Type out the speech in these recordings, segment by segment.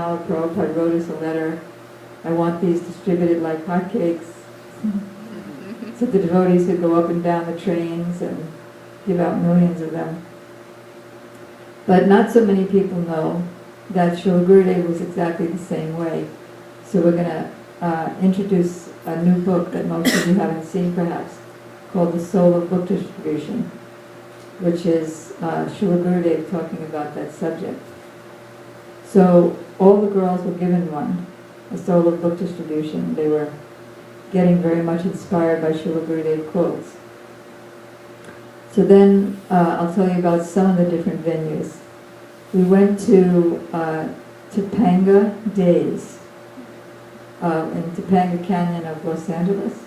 now, Prabhupada wrote us a letter. I want these distributed like hotcakes. So the devotees would go up and down the trains and give out millions of them. But not so many people know that Srila Gurudev was exactly the same way. So we're going to introduce a new book that most of you haven't seen perhaps, called The Soul of Book Distribution, which is Srila Gurudev talking about that subject. So all the girls were given one, A Soul of Book Distribution. They were getting very much inspired by Srila Gurudev quotes. So then I'll tell you about some of the different venues. We went to Topanga Days in Topanga Canyon of Los Angeles,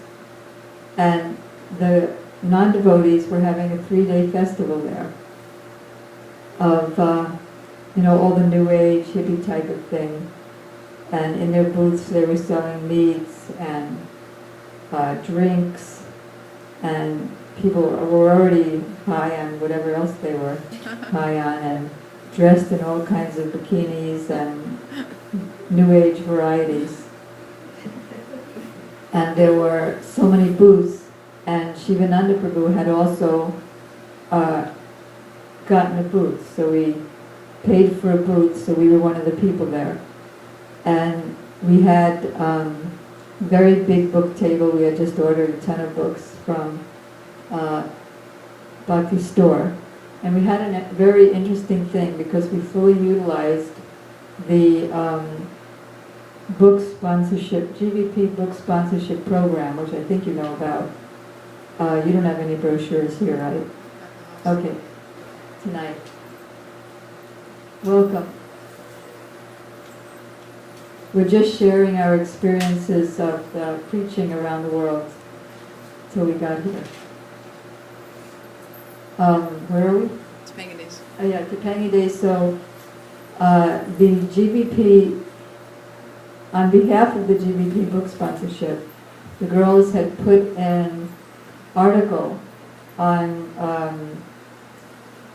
and the non-devotees were having a 3-day festival there of all the New Age hippie type of thing, and in their booths they were selling meats and drinks, and people were already high on whatever else they were high on, and dressed in all kinds of bikinis and New Age varieties. And there were so many booths, and Shivananda Prabhu had also gotten a booth, so we paid for a booth, so we were one of the people there. And we had very big book table. We had just ordered a ton of books from Bhakti store. And we had a very interesting thing because we fully utilized the book sponsorship, GVP book sponsorship program, which I think you know about. You don't have any brochures here, right? Okay, tonight. Welcome. We're just sharing our experiences of preaching around the world till we got here. Where are we? Topanga Days. Oh yeah, Topanga Days. So the GVP, on behalf of the GVP book sponsorship, the girls had put an article on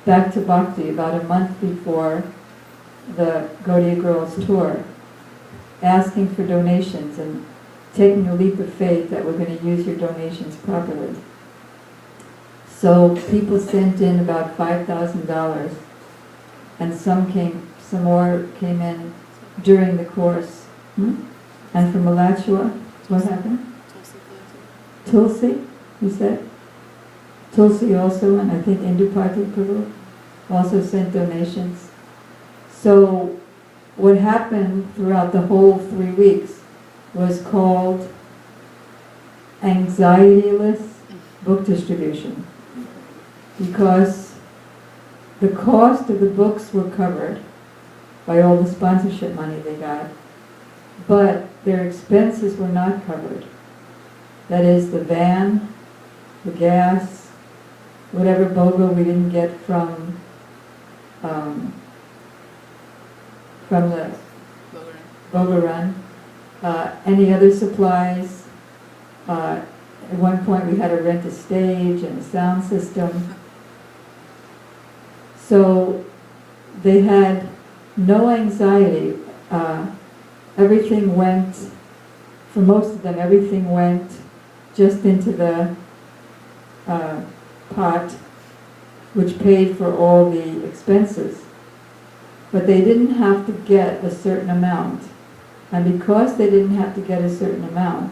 Back to Bhakti about a month before the Gaudiya Girls tour, asking for donations and taking a leap of faith that we're going to use your donations properly. So people sent in about $5,000, and some more came in during the course. And from Alachua, what happened? Tulsi, you said? Tulsi also, and I think Indupati Prabhu also sent donations. So what happened throughout the whole 3 weeks was called anxiety-less book distribution, because the cost of the books were covered by all the sponsorship money they got, but their expenses were not covered. That is, the van, the gas, whatever bogo we didn't get from the bogo run, any other supplies. At one point we had to rent a stage and a sound system. So they had no anxiety. Everything went, for most of them, everything went just into the pot, which paid for all the expenses. But they didn't have to get a certain amount. And because they didn't have to get a certain amount,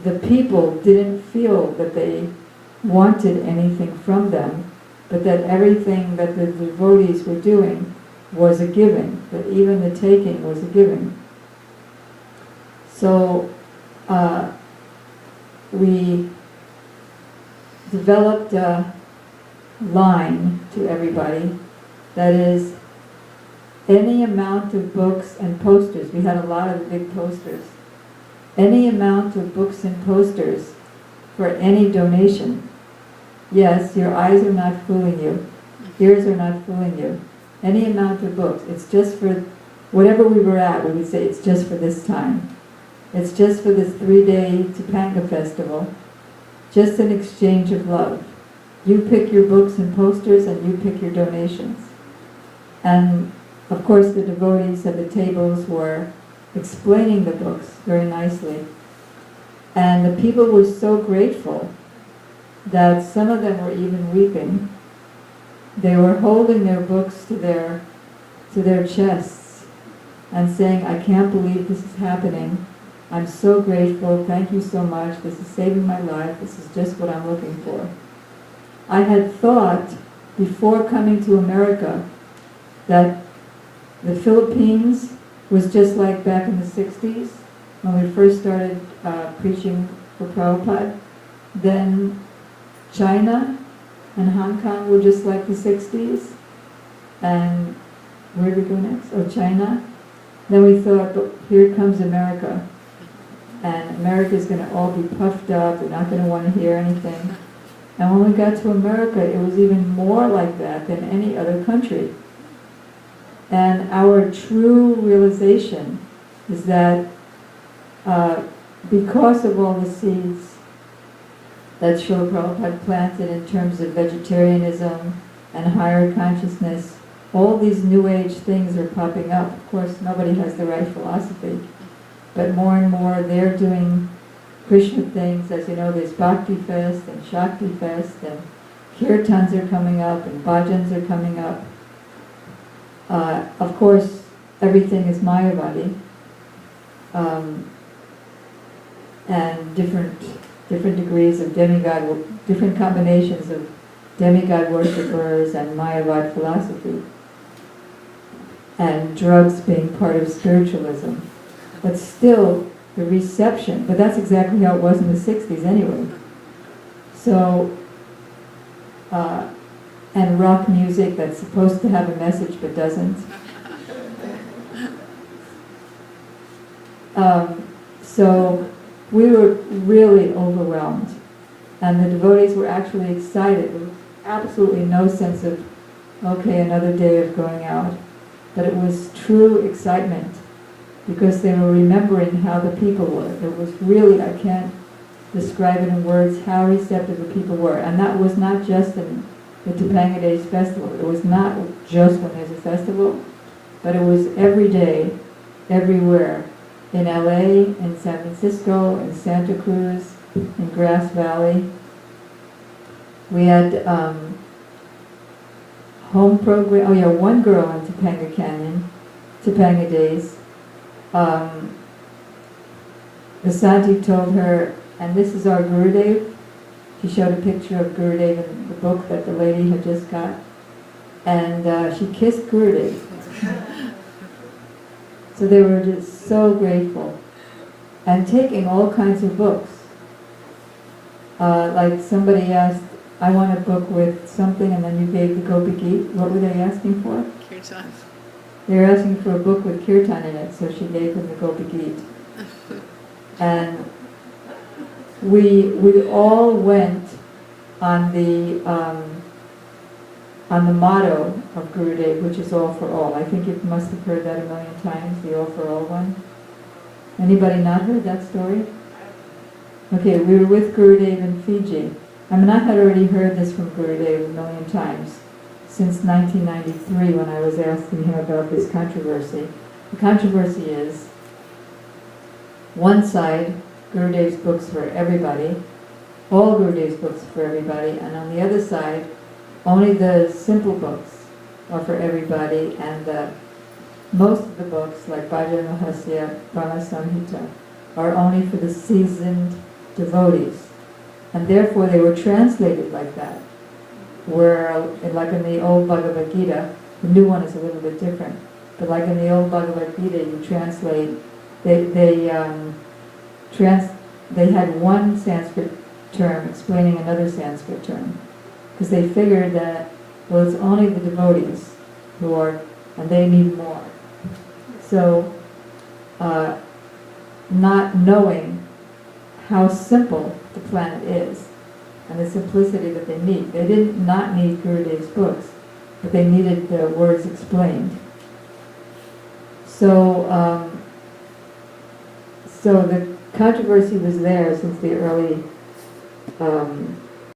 the people didn't feel that they wanted anything from them, but that everything that the devotees were doing was a giving, that even the taking was a giving. So we developed a line to everybody, that is, any amount of books and posters, we had a lot of big posters, any amount of books and posters for any donation. Yes, your eyes are not fooling you, ears are not fooling you. Any amount of books, it's just for whatever we were at, we would say it's just for this time. It's just for this 3-day Topanga festival, just an exchange of love. You pick your books and posters and you pick your donations. And of course, the devotees at the tables were explaining the books very nicely. And the people were so grateful that some of them were even weeping. They were holding their books to their chests and saying, I can't believe this is happening. I'm so grateful. Thank you so much. This is saving my life. This is just what I'm looking for. I had thought before coming to America that the Philippines was just like back in the 60s when we first started preaching for Prabhupada. Then China and Hong Kong were just like the 60s. And where did we go next? Oh, China. Then we thought, but here comes America. And America's going to all be puffed up. They're not going to want to hear anything. And when we got to America, it was even more like that than any other country. And our true realization is that because of all the seeds that Srila Prabhupada planted in terms of vegetarianism and higher consciousness, all these New Age things are popping up. Of course, nobody has the right philosophy, but more and more they're doing Krishna things. As you know, there's Bhakti Fest and Shakti Fest, and kirtans are coming up, and bhajans are coming up. Of course, everything is Mayavadi, and different degrees of demigod, different combinations of demigod worshippers and Mayavad philosophy, and drugs being part of spiritualism. But still, the reception, but that's exactly how it was in the 60s anyway. So, and rock music that's supposed to have a message but doesn't. So we were really overwhelmed, and the devotees were actually excited. There was absolutely no sense of, okay, another day of going out, but it was true excitement because they were remembering how the people were. It was really, I can't describe it in words, how receptive the people were. And that was not just in the Topanga Days Festival. It was not just when there's a festival, but it was every day, everywhere. In LA, in San Francisco, in Santa Cruz, in Grass Valley. We had home program, oh yeah, one girl in Topanga Canyon, Topanga Days. The Santi told her, and this is our Gurudev. She showed a picture of Gurudev in the book that the lady had just got. And she kissed Gurudev. So they were just so grateful. And taking all kinds of books. Like somebody asked, I want a book with something, and then you gave the Gopi Geet. What were they asking for? Kirtan. They were asking for a book with kirtan in it, so she gave them the Gopi Geet. And we all went on the motto of Gurudev, which is all for all. I think you must have heard that a million times, the all for all one. Anybody not heard that story? Okay, we were with Gurudev in Fiji. I mean, I had already heard this from Gurudev a million times since 1993 when I was asking him about this controversy. The controversy is, one side, Gurudev's books for everybody, all Gurudev's books for everybody, and on the other side, only the simple books are for everybody, and most of the books, like Bhajan Rahasya, Brahma Samhita, are only for the seasoned devotees. And therefore they were translated like that. Where, like in the old Bhagavad Gita, the new one is a little bit different, but like in the old Bhagavad Gita, you translate, they had one Sanskrit term explaining another Sanskrit term. Because they figured that, well, it's only the devotees who are, and they need more. So, not knowing how simple the planet is, and the simplicity that they need. They did not need Gurudev's books, but they needed the words explained. So, so the controversy was there since the early